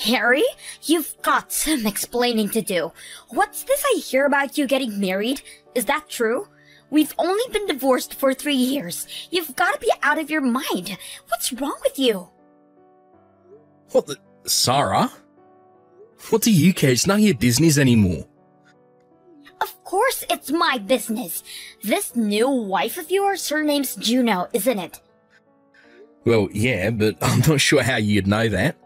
Harry, you've got some explaining to do. What's this I hear about you getting married? Is that true? We've only been divorced for 3 years. You've got to be out of your mind. What's wrong with you? What the... Sarah? What do you care? It's none of your business anymore. Of course it's my business. This new wife of yours, her name's Juno, isn't it? Well, yeah, but I'm not sure how you'd know that.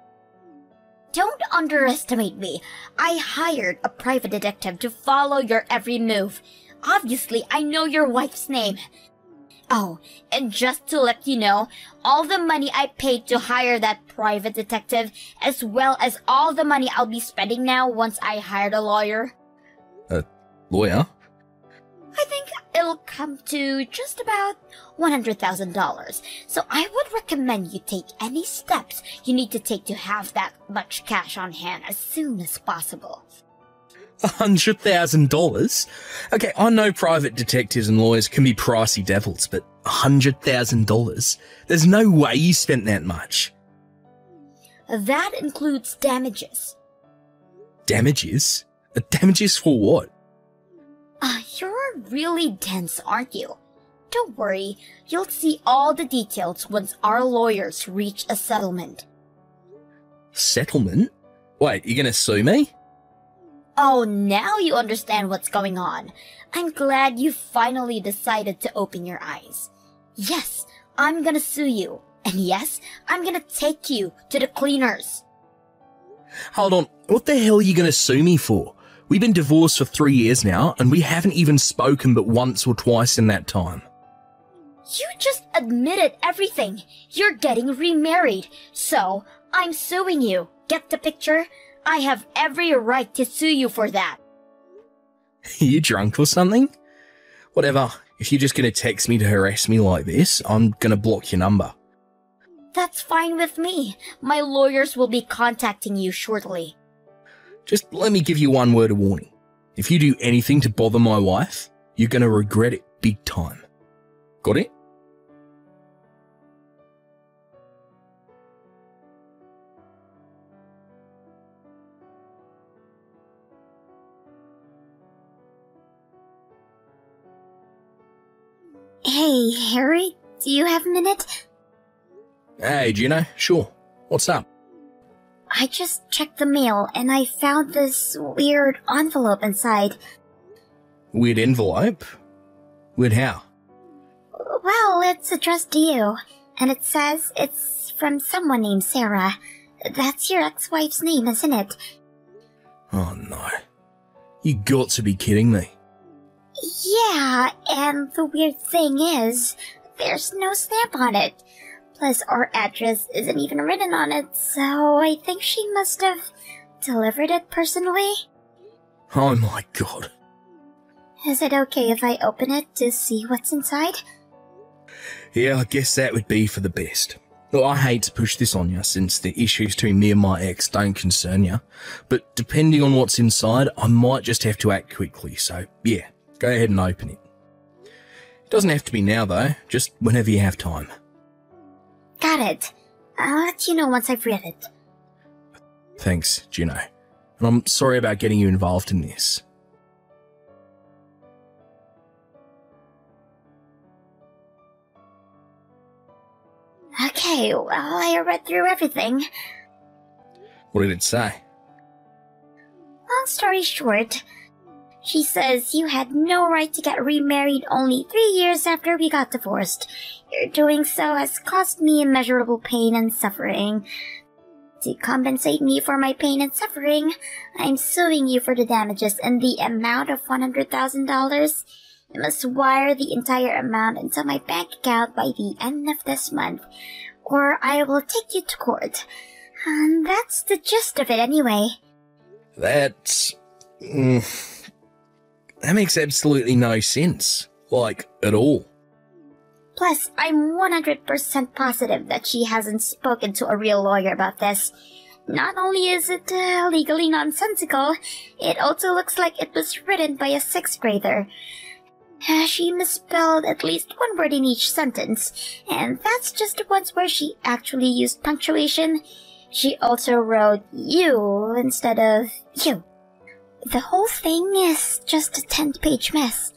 Don't underestimate me. I hired a private detective to follow your every move. Obviously, I know your wife's name. Oh, and just to let you know, all the money I paid to hire that private detective, as well as all the money I'll be spending now once I hired a lawyer. A lawyer? I think it'll come to just about $100,000. So I would recommend you take any steps you need to take to have that much cash on hand as soon as possible. $100,000? Okay, I know private detectives and lawyers can be pricey devils, but $100,000? There's no way you spent that much. That includes damages. Damages? Damages for what? You're really dense, aren't you? Don't worry, you'll see all the details once our lawyers reach a settlement. Settlement? Wait, you're gonna sue me? Oh, now you understand what's going on. I'm glad you finally decided to open your eyes. Yes, I'm gonna sue you. And yes, I'm gonna take you to the cleaners. Hold on, what the hell are you gonna sue me for? We've been divorced for 3 years now, and we haven't even spoken but once or twice in that time. You just admitted everything. You're getting remarried. So, I'm suing you. Get the picture? I have every right to sue you for that. Are you drunk or something? Whatever, if you're just gonna text me to harass me like this, I'm gonna block your number. That's fine with me. My lawyers will be contacting you shortly. Just let me give you one word of warning. If you do anything to bother my wife, you're gonna regret it big time. Got it? Hey, Harry, do you have a minute? Hey, Juno, sure. What's up? I just checked the mail and I found this weird envelope inside. Weird envelope? Weird how? Well, it's addressed to you, and it says it's from someone named Sarah. That's your ex-wife's name, isn't it? Oh no. You got to be kidding me. Yeah, and the weird thing is, there's no stamp on it. Plus, our address isn't even written on it, so I think she must have delivered it personally. Oh my god. Is it okay if I open it to see what's inside? Yeah, I guess that would be for the best. Look, I hate to push this on you since the issues between me and my ex don't concern you, but depending on what's inside, I might just have to act quickly, so yeah, go ahead and open it. It doesn't have to be now though, just whenever you have time. Got it. I'll let you know once I've read it. Thanks, Juno. And I'm sorry about getting you involved in this. Okay, well, I read through everything. What did it say? Long story short, she says you had no right to get remarried only 3 years after we got divorced. Your doing so has caused me immeasurable pain and suffering. To compensate me for my pain and suffering, I'm suing you for the damages in the amount of $100,000. You must wire the entire amount into my bank account by the end of this month, or I will take you to court. And that's the gist of it anyway. That's... that makes absolutely no sense. Like, at all. Plus, I'm 100% positive that she hasn't spoken to a real lawyer about this. Not only is it legally nonsensical, it also looks like it was written by a 6th grader. She misspelled at least one word in each sentence, and that's just the ones where she actually used punctuation. She also wrote you instead of you. The whole thing is just a 10-page mess.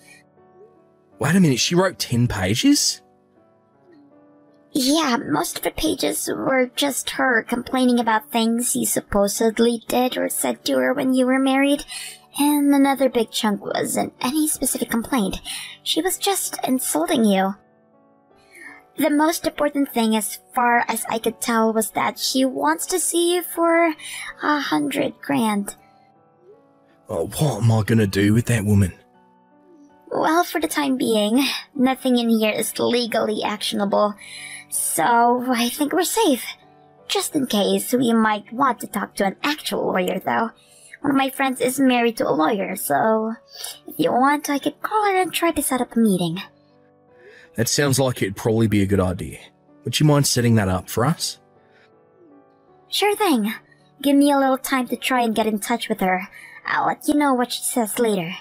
Wait a minute, she wrote 10 pages? Yeah, most of the pages were just her complaining about things you supposedly did or said to her when you were married, and another big chunk wasn't any specific complaint. She was just insulting you. The most important thing, as far as I could tell, was that she wants to see you for 100 grand. Oh, what am I gonna do with that woman? Well, for the time being, nothing in here is legally actionable, so I think we're safe. Just in case, we might want to talk to an actual lawyer, though. One of my friends is married to a lawyer, so if you want, I could call her and try to set up a meeting. That sounds like it'd probably be a good idea. Would you mind setting that up for us? Sure thing. Give me a little time to try and get in touch with her. I'll let you know what she says later.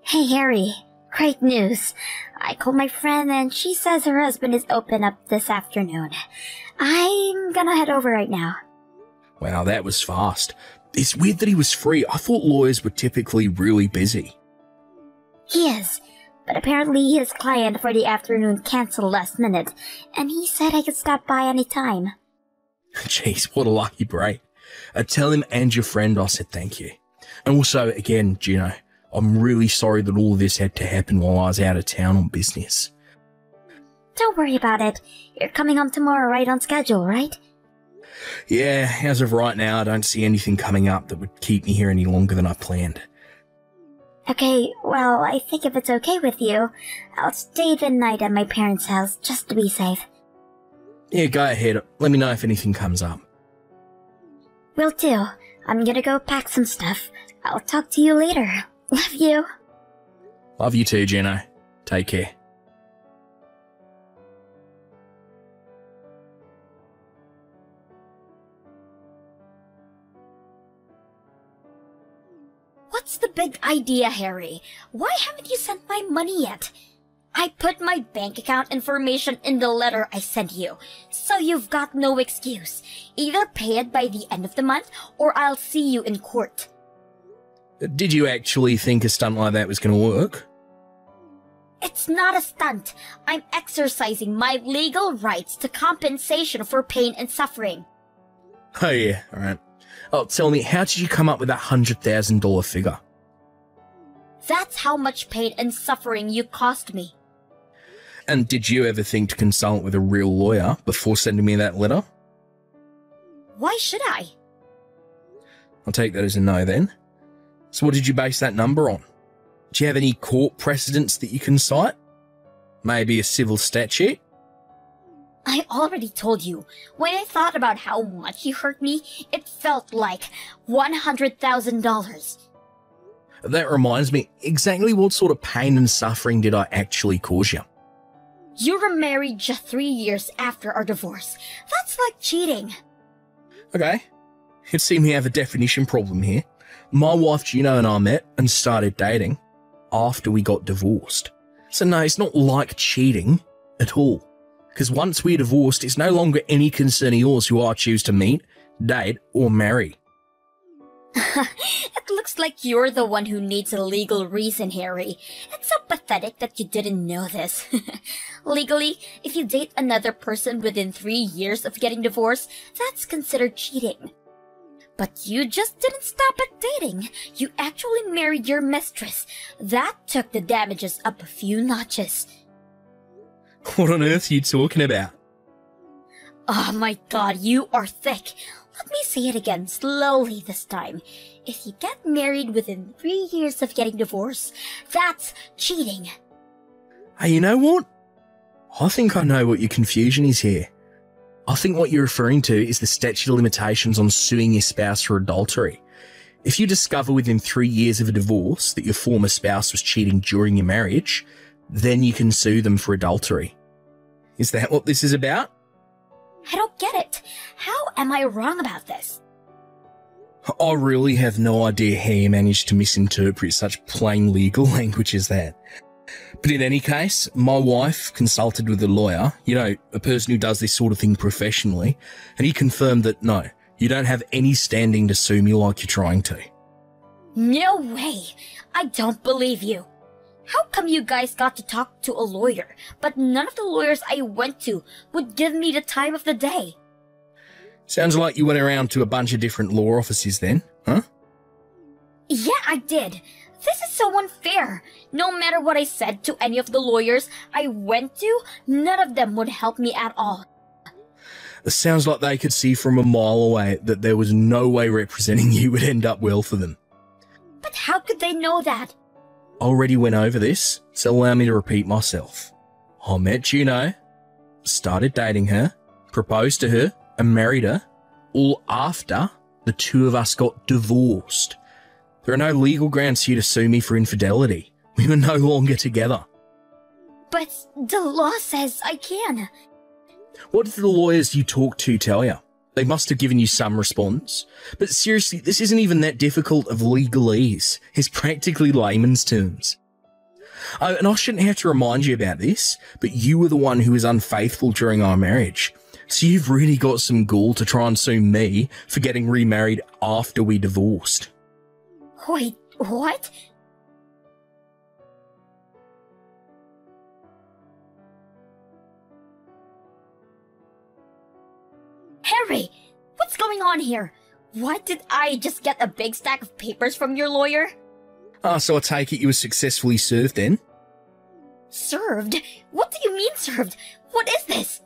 Hey Harry, great news. I called my friend and she says her husband is open up this afternoon. I'm gonna head over right now. Wow, that was fast. It's weird that he was free. I thought lawyers were typically really busy. He is, but apparently his client for the afternoon canceled last minute, and he said I could stop by any time. Jeez, what a lucky break. Tell him and your friend I said thank you. And also, again, Juno, I'm really sorry that all of this had to happen while I was out of town on business. Don't worry about it. You're coming home tomorrow right on schedule, right? Yeah, as of right now, I don't see anything coming up that would keep me here any longer than I planned. Okay, well, I think if it's okay with you, I'll stay the night at my parents' house just to be safe. Yeah, go ahead. Let me know if anything comes up. Will do. I'm gonna go pack some stuff. I'll talk to you later. Love you. Love you too, Juno. Take care. What's the big idea, Harry? Why haven't you sent my money yet? I put my bank account information in the letter I sent you, so you've got no excuse. Either pay it by the end of the month, or I'll see you in court. Did you actually think a stunt like that was going to work? It's not a stunt. I'm exercising my legal rights to compensation for pain and suffering. Oh yeah, alright. Oh, tell me, how did you come up with that $100,000 figure? That's how much pain and suffering you cost me. And did you ever think to consult with a real lawyer before sending me that letter? Why should I? I'll take that as a no then. So what did you base that number on? Do you have any court precedents that you can cite? Maybe a civil statute? I already told you, when I thought about how much you hurt me, it felt like $100,000. That reminds me, exactly what sort of pain and suffering did I actually cause you? You were married just 3 years after our divorce. That's like cheating. Okay. It seems we have a definition problem here. My wife Juno and I met and started dating after we got divorced. So no, it's not like cheating at all. Because once we're divorced, it's no longer any concern of yours who I choose to meet, date, or marry. It looks like you're the one who needs a legal reason, Harry. It's so pathetic that you didn't know this. Legally, if you date another person within 3 years of getting divorced, that's considered cheating. But you just didn't stop at dating. You actually married your mistress. That took the damages up a few notches. What on earth are you talking about? Oh my god, you are thick. Let me say it again, slowly this time. If you get married within 3 years of getting divorced, that's cheating. Hey, you know what? I think I know what your confusion is here. I think what you're referring to is the statute of limitations on suing your spouse for adultery. If you discover within 3 years of a divorce that your former spouse was cheating during your marriage, then you can sue them for adultery. Is that what this is about? I don't get it. How am I wrong about this? I really have no idea how you managed to misinterpret such plain legal language as that. But in any case, my wife consulted with a lawyer, a person who does this sort of thing professionally, and he confirmed that no, you don't have any standing to sue me like you're trying to. No way! I don't believe you. How come you guys got to talk to a lawyer, but none of the lawyers I went to would give me the time of the day? Sounds like you went around to a bunch of different law offices then, huh? Yeah, I did. This is so unfair. No matter what I said to any of the lawyers I went to, none of them would help me at all. It sounds like they could see from a mile away that there was no way representing you would end up well for them. But how could they know that? Already went over this, so allow me to repeat myself. I met Juno, started dating her, proposed to her, and married her, all after the two of us got divorced. There are no legal grounds here to sue me for infidelity. We were no longer together. But the law says I can. What did the lawyers you talked to tell you? They must have given you some response. But seriously, this isn't even that difficult of legalese. It's practically layman's terms. Oh, and I shouldn't have to remind you about this, but you were the one who was unfaithful during our marriage. So you've really got some gall to try and sue me for getting remarried after we divorced. Wait, what? Harry, what's going on here? Why did I just get a big stack of papers from your lawyer? So I take it you were successfully served then? Served? What do you mean served? What is this?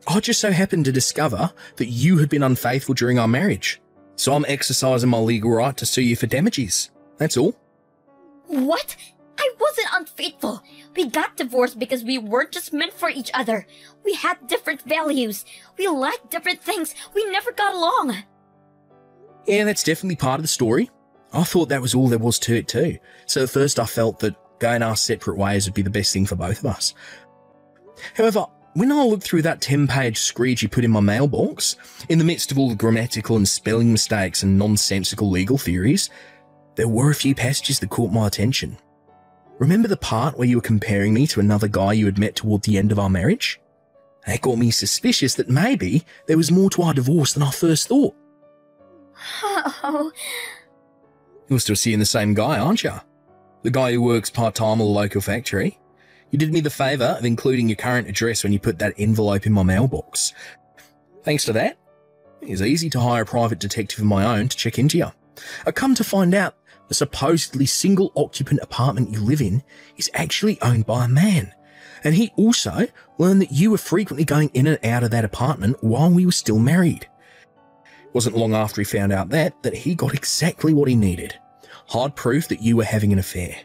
I just so happened to discover that you had been unfaithful during our marriage. So I'm exercising my legal right to sue you for damages. That's all. What? I wasn't unfaithful. We got divorced because we weren't just meant for each other. We had different values. We liked different things. We never got along. Yeah, that's definitely part of the story. I thought that was all there was to it too. So at first I felt that going our separate ways would be the best thing for both of us. However, when I looked through that 10-page screed you put in my mailbox, in the midst of all the grammatical and spelling mistakes and nonsensical legal theories, there were a few passages that caught my attention. Remember the part where you were comparing me to another guy you had met toward the end of our marriage? That got me suspicious that maybe there was more to our divorce than I first thought. Oh. You're still seeing the same guy, aren't you? The guy who works part-time at a local factory. You did me the favour of including your current address when you put that envelope in my mailbox. Thanks to that, it was easy to hire a private detective of my own to check into you. I come to find out the supposedly single-occupant apartment you live in is actually owned by a man. And he also learned that you were frequently going in and out of that apartment while we were still married. It wasn't long after he found out that he got exactly what he needed. Hard proof that you were having an affair.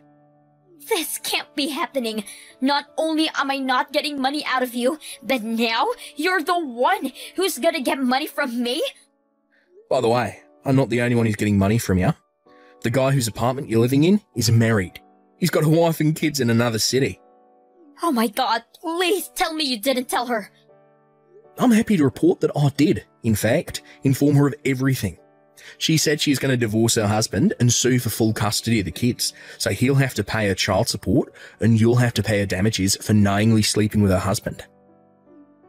This can't be happening. Not only am I not getting money out of you, but now you're the one who's gonna get money from me? By the way, I'm not the only one who's getting money from you. The guy whose apartment you're living in is married. He's got a wife and kids in another city. Oh my god, please tell me you didn't tell her. I'm happy to report that I did, in fact, inform her of everything. She said she's going to divorce her husband and sue for full custody of the kids, so he'll have to pay her child support and you'll have to pay her damages for knowingly sleeping with her husband.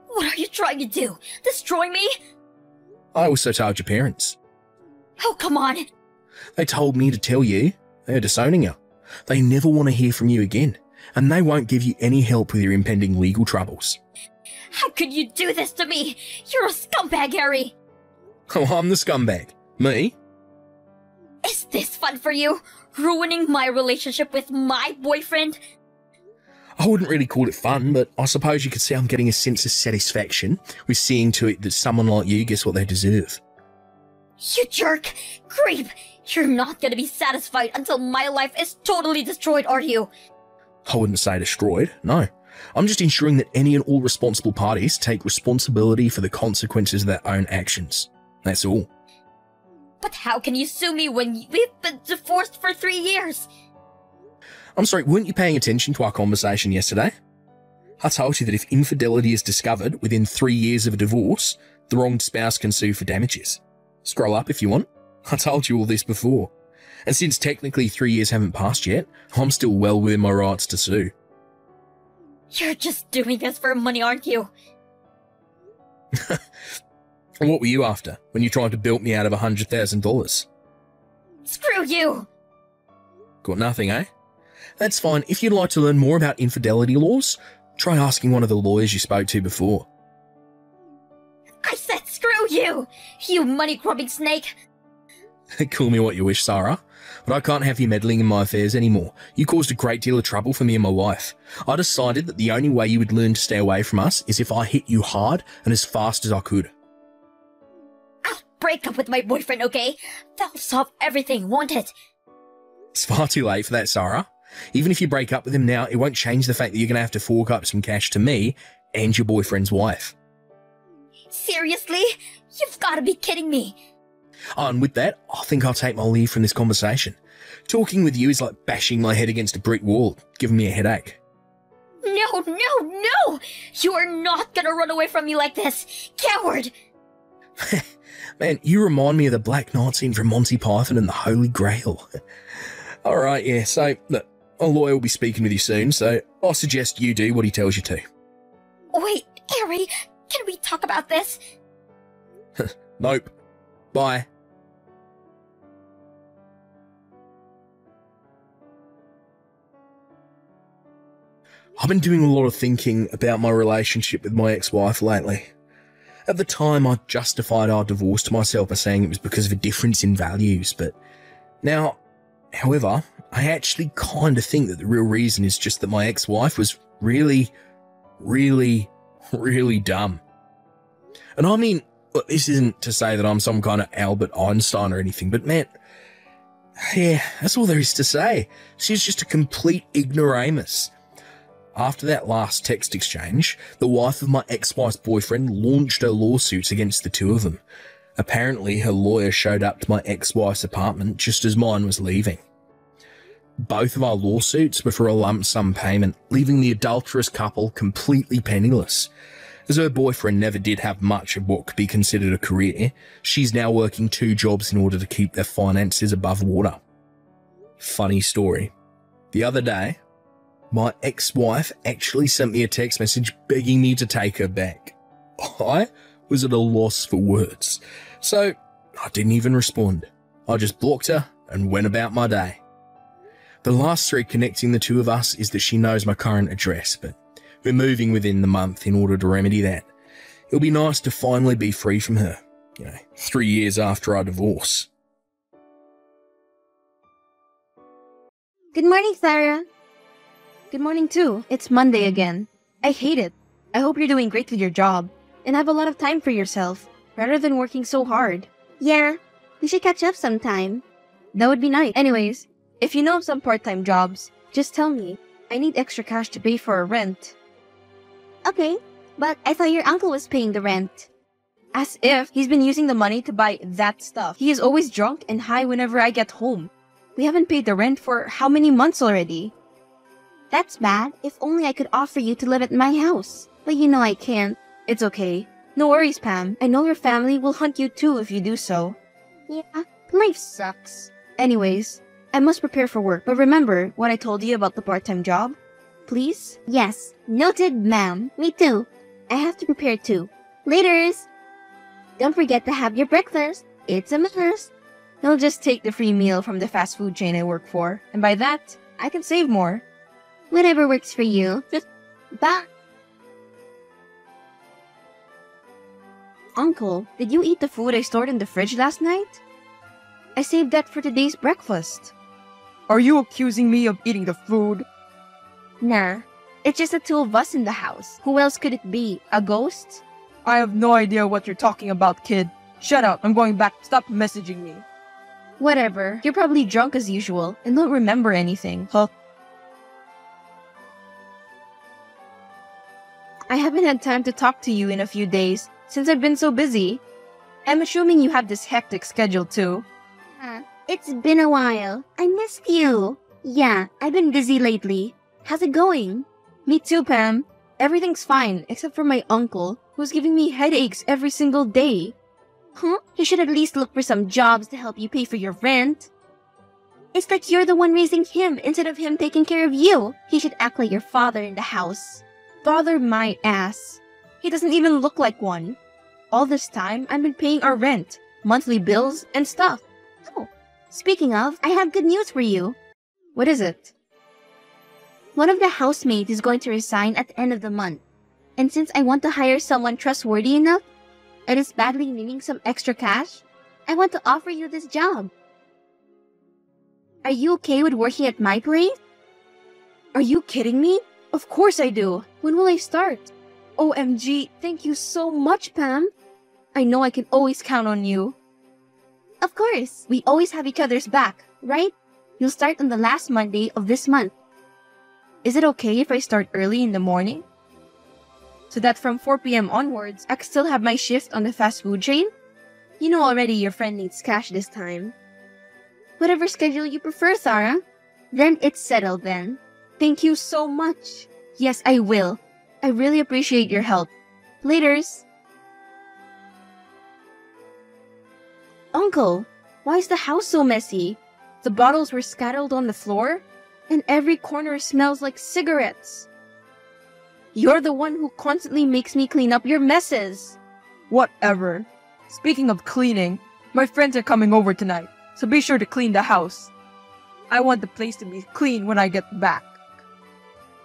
What are you trying to do? Destroy me? I also told your parents. Oh, come on. They told me to tell you they're disowning you. They never want to hear from you again, and they won't give you any help with your impending legal troubles. How could you do this to me? You're a scumbag, Harry. Oh, I'm the scumbag. Me? Is this fun for you? Ruining my relationship with my boyfriend? I wouldn't really call it fun, but I suppose you could say I'm getting a sense of satisfaction with seeing to it that someone like you gets what they deserve. You jerk! Creep! You're not gonna be satisfied until my life is totally destroyed, are you? I wouldn't say destroyed, no. I'm just ensuring that any and all responsible parties take responsibility for the consequences of their own actions. That's all. But how can you sue me when we've been divorced for 3 years? I'm sorry, weren't you paying attention to our conversation yesterday? I told you that if infidelity is discovered within 3 years of a divorce, the wronged spouse can sue for damages. Scroll up if you want. I told you all this before. And since technically 3 years haven't passed yet, I'm still well within my rights to sue. You're just doing this for money, aren't you? What were you after when you tried to bilk me out of $100,000? Screw you! Got nothing, eh? That's fine. If you'd like to learn more about infidelity laws, try asking one of the lawyers you spoke to before. I said screw you! You money-grubbing snake! Call me what you wish, Sarah, but I can't have you meddling in my affairs anymore. You caused a great deal of trouble for me and my wife. I decided that the only way you would learn to stay away from us is if I hit you hard and as fast as I could. I'll break up with my boyfriend, okay? That'll solve everything, won't it? It's far too late for that, Sarah. Even if you break up with him now, it won't change the fact that you're going to have to fork up some cash to me and your boyfriend's wife. Seriously? You've got to be kidding me. Oh, and with that, I think I'll take my leave from this conversation. Talking with you is like bashing my head against a brick wall, giving me a headache. No, no, no! You are not gonna run away from me like this! Coward! Man, you remind me of the Black Knight scene from Monty Python and the Holy Grail. Alright, yeah, so, look, a lawyer will be speaking with you soon, so I suggest you do what he tells you to. Wait, Harry, can we talk about this? Nope. Bye. I've been doing a lot of thinking about my relationship with my ex-wife lately. At the time, I justified our divorce to myself by saying it was because of a difference in values, but now, however, I actually kind of think that the real reason is just that my ex-wife was really dumb. And I mean, look, this isn't to say that I'm some kind of Albert Einstein or anything, but man, yeah, that's all there is to say. She's just a complete ignoramus. After that last text exchange, the wife of my ex-wife's boyfriend launched her lawsuits against the two of them. Apparently, her lawyer showed up to my ex-wife's apartment just as mine was leaving. Both of our lawsuits were for a lump sum payment, leaving the adulterous couple completely penniless. As her boyfriend never did have much of what could be considered a career, she's now working 2 jobs in order to keep their finances above water. Funny story. The other day, my ex-wife actually sent me a text message begging me to take her back. I was at a loss for words, so I didn't even respond. I just blocked her and went about my day. The last thread connecting the two of us is that she knows my current address, but we're moving within the month in order to remedy that. It'll be nice to finally be free from her, 3 years after our divorce. Good morning, Sarah. Good morning, too. It's Monday again. I hate it. I hope you're doing great with your job and have a lot of time for yourself, rather than working so hard. Yeah, we should catch up sometime. That would be nice. Anyways, if you know of some part-time jobs, just tell me. I need extra cash to pay for a rent. Okay, but I thought your uncle was paying the rent. As if he's been using the money to buy that stuff. He is always drunk and high whenever I get home. We haven't paid the rent for how many months already? That's bad. If only I could offer you to live at my house. But you know I can't. It's okay. No worries, Pam. I know your family will hunt you too if you do so. Yeah, life sucks. Anyways, I must prepare for work. But remember what I told you about the part-time job? Please? Yes, noted, ma'am. Me too. I have to prepare too. Laters! Don't forget to have your breakfast. It's a must. I'll just take the free meal from the fast food chain I work for. And by that, I can save more. Whatever works for you. Bye. Uncle, did you eat the food I stored in the fridge last night? I saved that for today's breakfast. Are you accusing me of eating the food? Nah, it's just the 2 of us in the house. Who else could it be? A ghost? I have no idea what you're talking about, kid. Shut up, I'm going back. Stop messaging me. Whatever, you're probably drunk as usual and don't remember anything. Huh? I haven't had time to talk to you in a few days since I've been so busy. I'm assuming you have this hectic schedule too. It's been a while. I missed you. Yeah, I've been busy lately. How's it going? Me too, Pam. Everything's fine except for my uncle, who's giving me headaches every single day. Huh? You should at least look for some jobs to help you pay for your rent. It's like you're the one raising him instead of him taking care of you. He should act like your father in the house. Bother my ass. He doesn't even look like one. All this time, I've been paying our rent, monthly bills, and stuff. Oh, speaking of, I have good news for you. What is it? One of the housemates is going to resign at the end of the month. And since I want to hire someone trustworthy enough, and is badly needing some extra cash, I want to offer you this job. Are you okay with working at my place? Are you kidding me? Of course I do. When will I start? OMG, thank you so much, Pam. I know I can always count on you. Of course, we always have each other's back, right? You'll start on the last Monday of this month. Is it okay if I start early in the morning? So that from 4 p.m. onwards, I can still have my shift on the fast food chain? You know already your friend needs cash this time. Whatever schedule you prefer, Sarah. Then it's settled then. Thank you so much. Yes, I will. I really appreciate your help. Laters. Uncle, why is the house so messy? The bottles were scattered on the floor, and every corner smells like cigarettes. You're the one who constantly makes me clean up your messes. Whatever. Speaking of cleaning, my friends are coming over tonight, so be sure to clean the house. I want the place to be clean when I get back.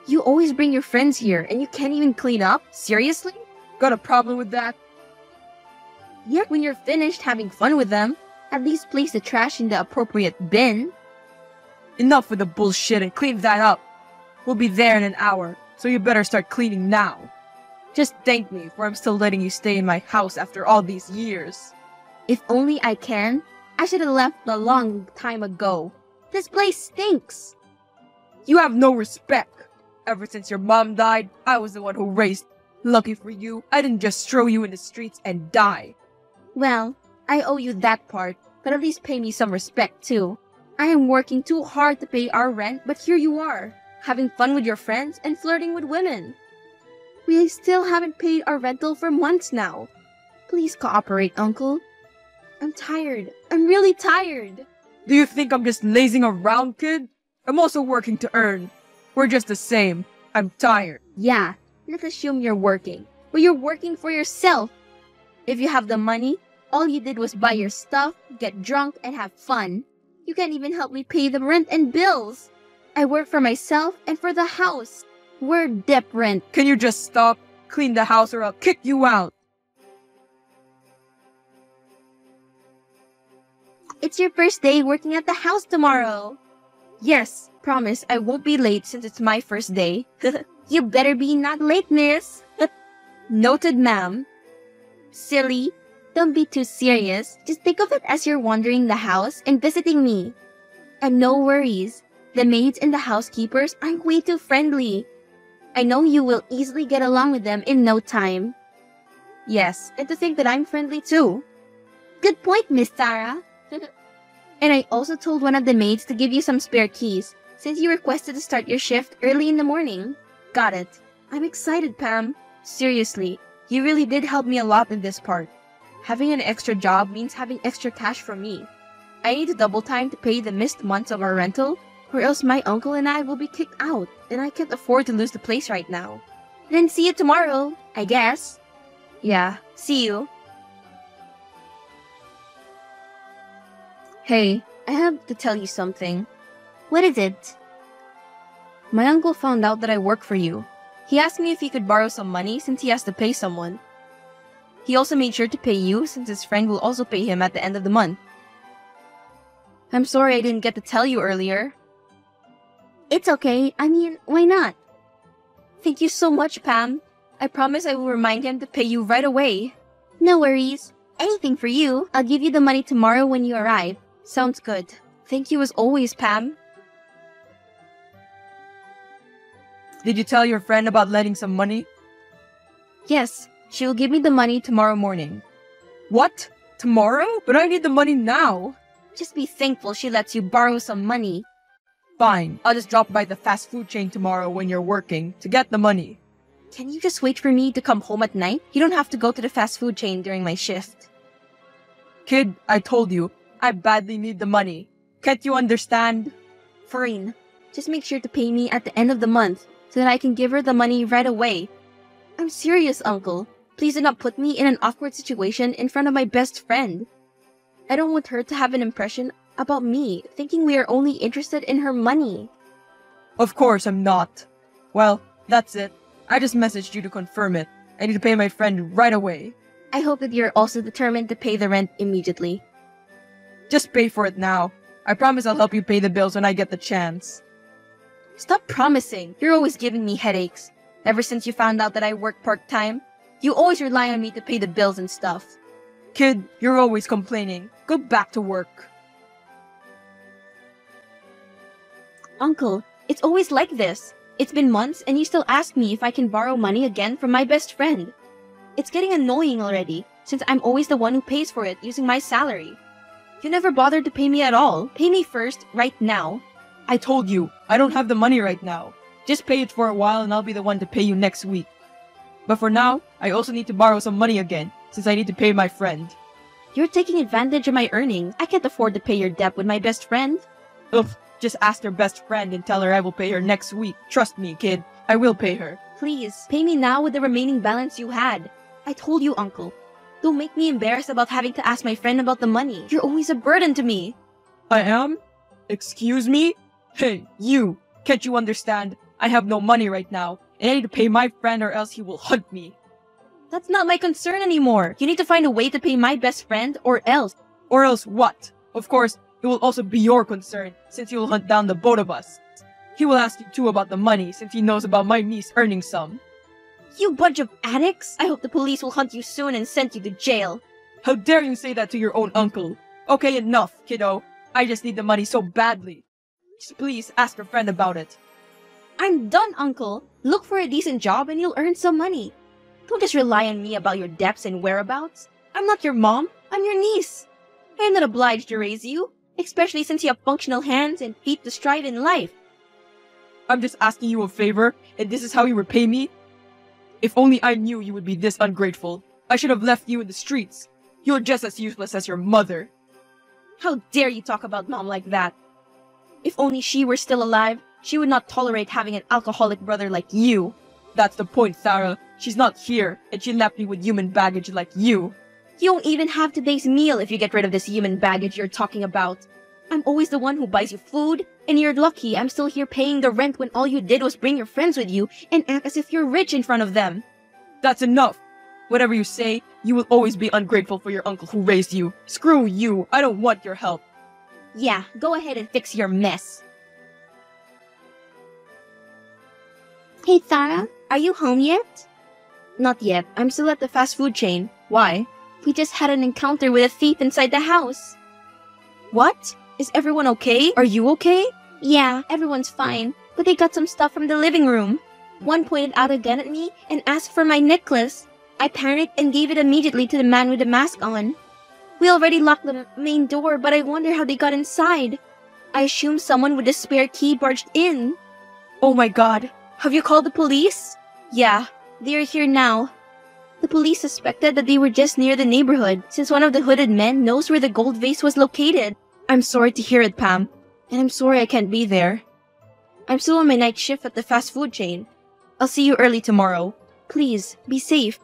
You always bring your friends here, and you can't even clean up? Seriously? Got a problem with that? Yet when you're finished having fun with them, at least place the trash in the appropriate bin. Enough with the bullshit and clean that up. We'll be there in an hour, so you better start cleaning now. Just thank me for I'm still letting you stay in my house after all these years. If only I can. I should have left a long time ago. This place stinks. You have no respect. Ever since your mom died, I was the one who raised. Lucky for you, I didn't just throw you in the streets and die. Well, I owe you that part, but at least pay me some respect too. I am working too hard to pay our rent, but here you are, having fun with your friends and flirting with women. We still haven't paid our rental for months now. Please cooperate, Uncle. I'm tired. I'm really tired. Do you think I'm just lazing around, kid? I'm also working to earn. We're just the same. I'm tired. Yeah, let's assume you're working. But you're working for yourself. If you have the money, all you did was buy your stuff, get drunk, and have fun. You can't even help me pay the rent and bills. I work for myself and for the house. We're debt rent. Can you just stop? Clean the house or I'll kick you out. It's your first day working at the house tomorrow. Yes, promise I won't be late since it's my first day. You better be not late, miss. Noted, ma'am. Silly. Don't be too serious. Just think of it as you're wandering the house and visiting me. And no worries. The maids and the housekeepers aren't way too friendly. I know you will easily get along with them in no time. Yes, and to think that I'm friendly too. Good point, Miss Sarah. And I also told one of the maids to give you some spare keys, since you requested to start your shift early in the morning. Got it. I'm excited, Pam. Seriously, you really did help me a lot in this part. Having an extra job means having extra cash for me. I need to double time to pay the missed months of our rental, or else my uncle and I will be kicked out, and I can't afford to lose the place right now. Then see you tomorrow, I guess. Yeah, see you. Hey, I have to tell you something. What is it? My uncle found out that I work for you. He asked me if he could borrow some money since he has to pay someone. He also made sure to pay you since his friend will also pay him at the end of the month. I'm sorry I didn't get to tell you earlier. It's okay. I mean, why not? Thank you so much, Pam. I promise I will remind him to pay you right away. No worries. Anything for you. I'll give you the money tomorrow when you arrive. Sounds good. Thank you as always, Pam. Did you tell your friend about lending some money? Yes, she will give me the money tomorrow morning. What? Tomorrow? But I need the money now. Just be thankful she lets you borrow some money. Fine, I'll just drop by the fast food chain tomorrow when you're working to get the money. Can you just wait for me to come home at night? You don't have to go to the fast food chain during my shift. Kid, I told you, I badly need the money. Can't you understand? Fine. Just make sure to pay me at the end of the month so that I can give her the money right away. I'm serious, Uncle. Please do not put me in an awkward situation in front of my best friend. I don't want her to have an impression about me, thinking we are only interested in her money. Of course I'm not. Well, that's it. I just messaged you to confirm it. I need to pay my friend right away. I hope that you're also determined to pay the rent immediately. Just pay for it now. I promise I'll help you pay the bills when I get the chance. Stop promising. You're always giving me headaches. Ever since you found out that I work part-time, you always rely on me to pay the bills and stuff. Kid, you're always complaining. Go back to work. Uncle, it's always like this. It's been months and you still ask me if I can borrow money again from my best friend. It's getting annoying already, since I'm always the one who pays for it using my salary. You never bothered to pay me at all. Pay me first, right now. I told you, I don't have the money right now. Just pay it for a while and I'll be the one to pay you next week. But for now, I also need to borrow some money again, since I need to pay my friend. You're taking advantage of my earnings. I can't afford to pay your debt with my best friend. Ugh, just ask your best friend and tell her I will pay her next week. Trust me, kid. I will pay her. Please, pay me now with the remaining balance you had. I told you, Uncle. Don't make me embarrassed about having to ask my friend about the money. You're always a burden to me. I am? Excuse me? Hey, you! Can't you understand? I have no money right now, and I need to pay my friend or else he will hunt me. That's not my concern anymore. You need to find a way to pay my best friend or else. Or else what? Of course, it will also be your concern, since he will hunt down the both of us. He will ask you too about the money, since he knows about my niece earning some. You bunch of addicts! I hope the police will hunt you soon and send you to jail. How dare you say that to your own uncle? Okay, enough, kiddo. I just need the money so badly. Just please ask your friend about it. I'm done, Uncle. Look for a decent job and you'll earn some money. Don't just rely on me about your debts and whereabouts. I'm not your mom. I'm your niece. I am not obliged to raise you, especially since you have functional hands and feet to strive in life. I'm just asking you a favor, and this is how you repay me? If only I knew you would be this ungrateful. I should have left you in the streets. You're just as useless as your mother. How dare you talk about Mom like that? If only she were still alive, she would not tolerate having an alcoholic brother like you. That's the point, Sarah. She's not here, and she left me with human baggage like you. You won't even have today's meal if you get rid of this human baggage you're talking about. I'm always the one who buys you food, and you're lucky I'm still here paying the rent when all you did was bring your friends with you and act as if you're rich in front of them. That's enough. Whatever you say, you will always be ungrateful for your uncle who raised you. Screw you. I don't want your help. Yeah, go ahead and fix your mess. Hey, Sarah, are you home yet? Not yet. I'm still at the fast food chain. Why? We just had an encounter with a thief inside the house. What? Is everyone okay? Are you okay? Yeah, everyone's fine, but they got some stuff from the living room. One pointed out a gun at me and asked for my necklace. I panicked and gave it immediately to the man with the mask on. We already locked the main door, but I wonder how they got inside. I assume someone with a spare key barged in. Oh my god. Have you called the police? Yeah, they are here now. The police suspected that they were just near the neighborhood, since one of the hooded men knows where the gold vase was located. I'm sorry to hear it, Pam. And I'm sorry I can't be there. I'm still on my night shift at the fast food chain. I'll see you early tomorrow. Please, be safe.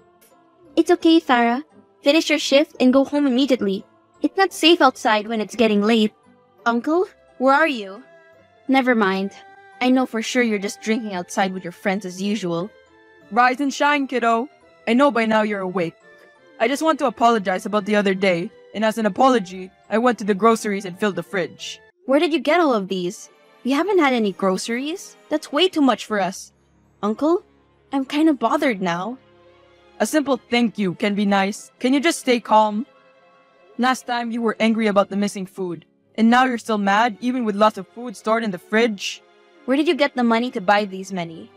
It's okay, Farah. Finish your shift and go home immediately. It's not safe outside when it's getting late. Uncle, where are you? Never mind. I know for sure you're just drinking outside with your friends as usual. Rise and shine, kiddo. I know by now you're awake. I just want to apologize about the other day, and as an apology, I went to the groceries and filled the fridge. Where did you get all of these? We haven't had any groceries. That's way too much for us. Uncle, I'm kind of bothered now. A simple thank you can be nice. Can you just stay calm? Last time you were angry about the missing food, and now you're still mad even with lots of food stored in the fridge? Where did you get the money to buy these many?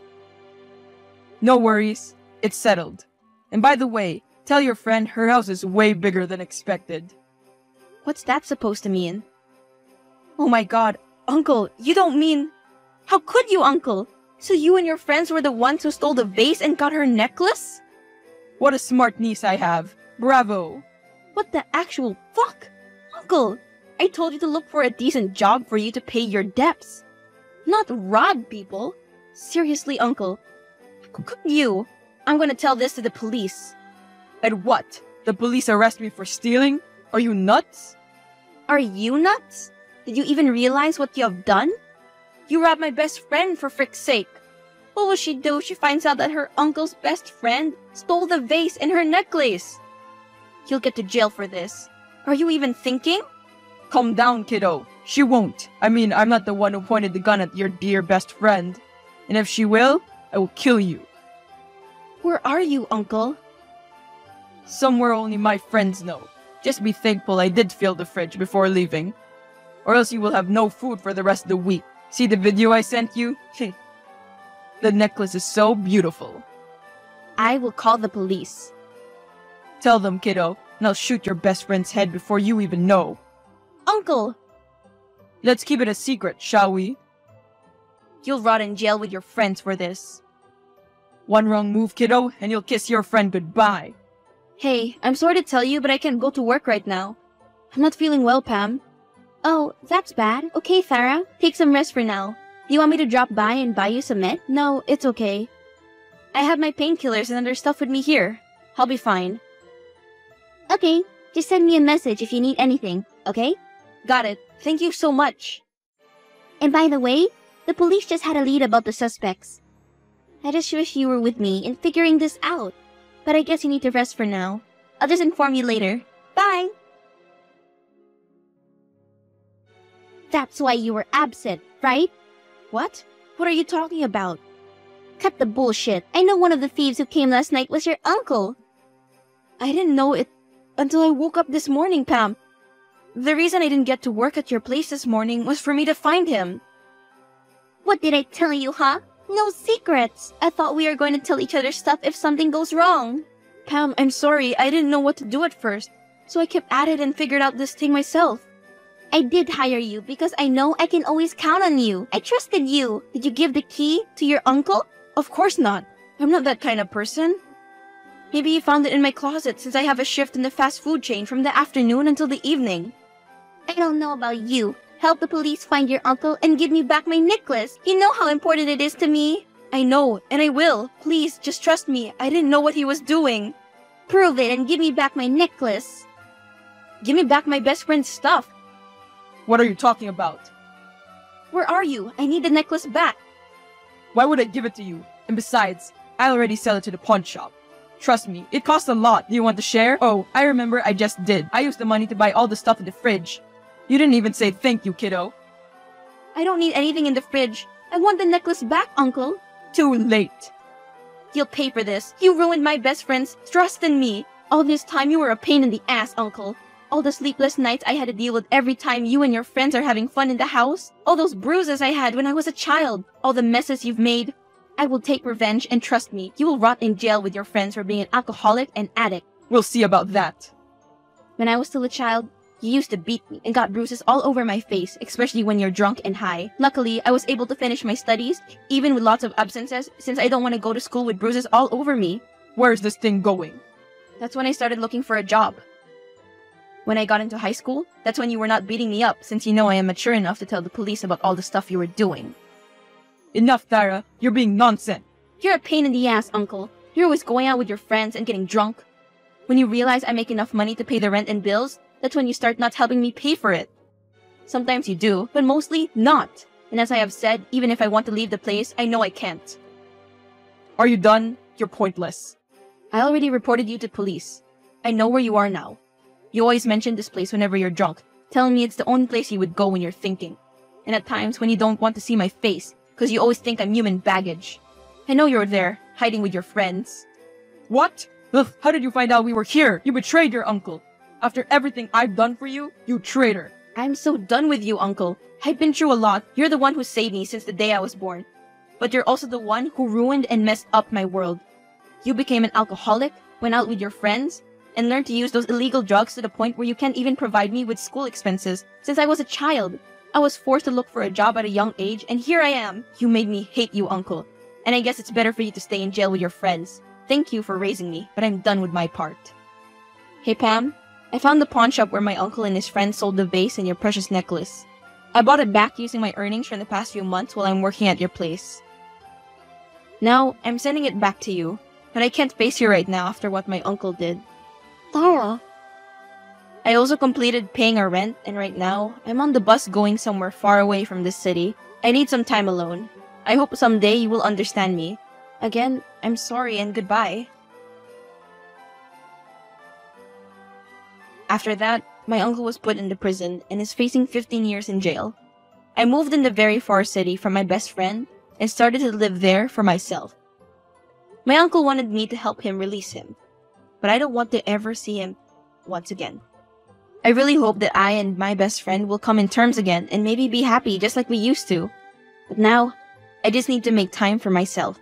No worries. It's settled. And by the way, tell your friend her house is way bigger than expected. What's that supposed to mean? Oh my god, Uncle, you don't mean... How could you, Uncle? So you and your friends were the ones who stole the vase and got her necklace? What a smart niece I have. Bravo. What the actual fuck? Uncle, I told you to look for a decent job for you to pay your debts. Not rob people. Seriously, Uncle. You. I'm gonna tell this to the police. And what? The police arrest me for stealing? Are you nuts? Are you nuts? Did you even realize what you have done? You robbed my best friend, for frick's sake. What will she do if she finds out that her uncle's best friend stole the vase and her necklace? You'll get to jail for this. Are you even thinking? Calm down, kiddo. She won't. I mean, I'm not the one who pointed the gun at your dear best friend. And if she will, I will kill you. Where are you, Uncle? Somewhere only my friends know. Just be thankful I did fill the fridge before leaving. Or else you will have no food for the rest of the week. See the video I sent you? The necklace is so beautiful. I will call the police. Tell them, kiddo, and I'll shoot your best friend's head before you even know. Uncle! Let's keep it a secret, shall we? You'll rot in jail with your friends for this. One wrong move, kiddo, and you'll kiss your friend goodbye. Hey, I'm sorry to tell you, but I can't go to work right now. I'm not feeling well, Pam. Oh, that's bad. Okay, Farah, take some rest for now. Do you want me to drop by and buy you some med? No, it's okay. I have my painkillers and other stuff with me here. I'll be fine. Okay, just send me a message if you need anything, okay? Got it. Thank you so much. And by the way, the police just had a lead about the suspects. I just wish you were with me in figuring this out. But I guess you need to rest for now. I'll just inform you later. Bye! That's why you were absent, right? What? What are you talking about? Cut the bullshit. I know one of the thieves who came last night was your uncle. I didn't know it until I woke up this morning, Pam. The reason I didn't get to work at your place this morning was for me to find him. What did I tell you, huh? No secrets. I thought we were going to tell each other stuff if something goes wrong. Pam, I'm sorry. I didn't know what to do at first. So I kept at it and figured out this thing myself. I did hire you because I know I can always count on you. I trusted you. Did you give the key to your uncle? Of course not. I'm not that kind of person. Maybe you found it in my closet since I have a shift in the fast food chain from the afternoon until the evening. I don't know about you. Help the police find your uncle and give me back my necklace. You know how important it is to me. I know, and I will. Please, just trust me. I didn't know what he was doing. Prove it and give me back my necklace. Give me back my best friend's stuff. What are you talking about? Where are you? I need the necklace back. Why would I give it to you? And besides, I already sell it to the pawn shop. Trust me, it costs a lot. Do you want to share? Oh, I remember I just did. I used the money to buy all the stuff in the fridge. You didn't even say thank you, kiddo. I don't need anything in the fridge. I want the necklace back, Uncle. Too late. You'll pay for this. You ruined my best friend's trust in me. All this time you were a pain in the ass, Uncle. All the sleepless nights I had to deal with every time you and your friends are having fun in the house. All those bruises I had when I was a child. All the messes you've made. I will take revenge and trust me, you will rot in jail with your friends for being an alcoholic and addict. We'll see about that. When I was still a child, you used to beat me and got bruises all over my face, especially when you're drunk and high. Luckily, I was able to finish my studies, even with lots of absences, since I don't want to go to school with bruises all over me. Where's this thing going? That's when I started looking for a job. When I got into high school, that's when you were not beating me up, since you know I am mature enough to tell the police about all the stuff you were doing. Enough, Tara. You're being nonsense. You're a pain in the ass, Uncle. You're always going out with your friends and getting drunk. When you realize I make enough money to pay the rent and bills, that's when you start not helping me pay for it. Sometimes you do, but mostly not. And as I have said, even if I want to leave the place, I know I can't. Are you done? You're pointless. I already reported you to police. I know where you are now. You always mention this place whenever you're drunk, telling me it's the only place you would go when you're thinking. And at times when you don't want to see my face, because you always think I'm human baggage. I know you're there, hiding with your friends. What? Ugh, how did you find out we were here? You betrayed your uncle. After everything I've done for you, you traitor. I'm so done with you, Uncle. I've been through a lot. You're the one who saved me since the day I was born. But you're also the one who ruined and messed up my world. You became an alcoholic, went out with your friends, and learned to use those illegal drugs to the point where you can't even provide me with school expenses since I was a child. I was forced to look for a job at a young age, and here I am. You made me hate you, Uncle. And I guess it's better for you to stay in jail with your friends. Thank you for raising me, but I'm done with my part. Hey, Pam, I found the pawn shop where my uncle and his friends sold the vase and your precious necklace. I bought it back using my earnings from the past few months while I'm working at your place. Now, I'm sending it back to you, but I can't face you right now after what my uncle did. Tara, I also completed paying our rent, and right now, I'm on the bus going somewhere far away from this city. I need some time alone. I hope someday you will understand me. Again, I'm sorry and goodbye. After that, my uncle was put into prison and is facing 15 years in jail. I moved in the very far city from my best friend and started to live there for myself. My uncle wanted me to help him release him, but I don't want to ever see him once again. I really hope that I and my best friend will come in terms again and maybe be happy just like we used to. But now, I just need to make time for myself.